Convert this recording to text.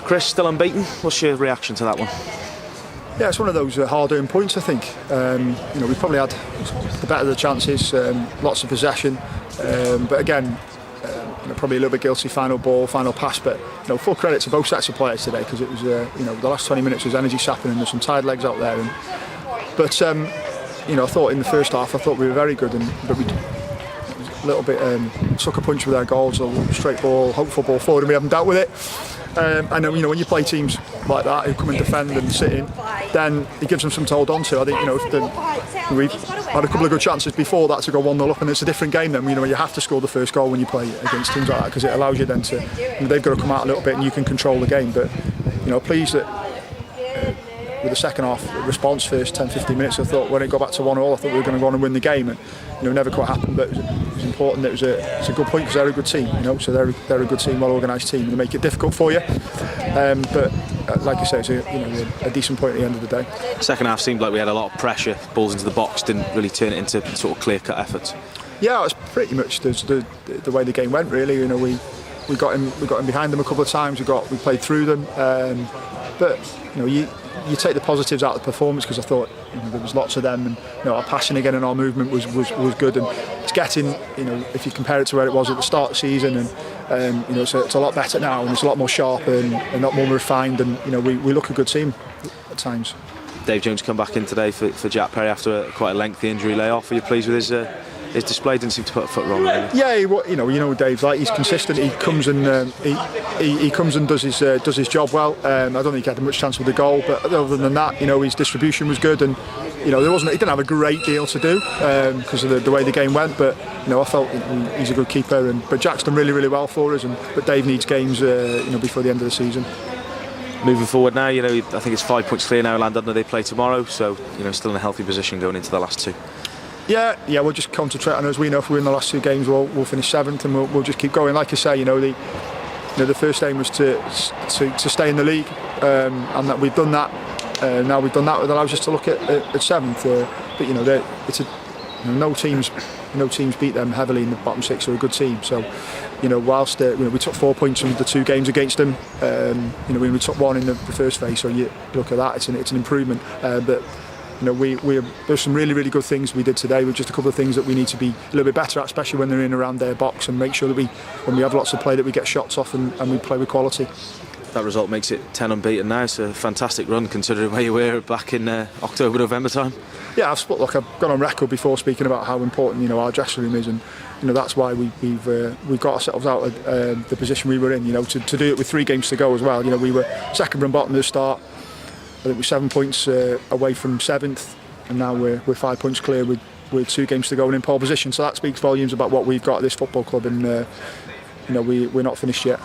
Chris, still unbeaten. What's your reaction to that one? Yeah, it's one of those hard-earned points, I think. We probably had the better of the chances, lots of possession, but again, probably a little bit guilty final ball, final pass. But full credit to both sets of players today, because it was the last 20 minutes was energy sapping and there's some tired legs out there. But I thought in the first half, we were very good, but we a little bit sucker punch with our goals, a straight ball, hopeful ball forward, and we haven't dealt with it. And when you play teams like that who come and defend and sit in, then it gives them something to hold on to. I think we've had a couple of good chances before that to go 1-0 up, and it's a different game then. You have to score the first goal when you play against teams like that, because it allows you then to they've got to come out a little bit and you can control the game. But pleased that with the second half response, first 10-15 minutes, I thought when it got back to 1-1, I thought we were going to go on and win the game, and never quite happened. But it was important that it's a good point, because they're a good team, so they're a good team, well organised team, and they make it difficult for you. But like you say, it's a decent point at the end of the day. Second half seemed like we had a lot of pressure, balls into the box, didn't really turn it into sort of clear-cut efforts. Yeah, it was pretty much the way the game went, really. We got in behind them a couple of times. We played through them, but you take the positives out of the performance, because I thought there was lots of them, and our passing again and our movement was good, and it's getting if you compare it to where it was at the start of the season, and it's a lot better now, and it's a lot more sharp and a lot more refined, and we look a good team at times. Dave Jones come back in today for Jack Perry after quite a lengthy injury layoff. Are you pleased with his display? Didn't seem to put a foot wrong, really. Yeah, Dave's like, he's consistent. He comes and he comes and does his job well. I don't think he had much chance with the goal, but other than that, his distribution was good, and he didn't have a great deal to do because of the way the game went. But I felt he's a good keeper, but Jack's done really, really well for us. But Dave needs games, before the end of the season. Moving forward now, I think it's 5 points clear now. Llandudno they play tomorrow, so still in a healthy position going into the last two. Yeah, we'll just concentrate on, as we know, if we win the last two games, we'll finish seventh, and we'll just keep going. Like I say, the first aim was to stay in the league, and that we've done that. Now we've done that, it allows us to look at seventh. But no teams beat them heavily in the bottom six. Are a good team. So whilst we took 4 points from the two games against them, we took one in the first phase. So you look at that, it's an improvement. But there's some really, really good things we did today, with just a couple of things that we need to be a little bit better at, especially when they're in around their box, and make sure that when we have lots of play, that we get shots off and we play with quality. That result makes it 10 unbeaten now. It's a fantastic run, considering where you were back in October, November time. Yeah, I've gone on record before speaking about how important our dressing room is, and that's why we've got ourselves out of the position we were in. To do it with 3 games to go as well. We were second from bottom at the start. I think we're 7 points away from 7th, and now we're 5 points clear with 2 games to go and in pole position. So that speaks volumes about what we've got at this football club, and we're not finished yet.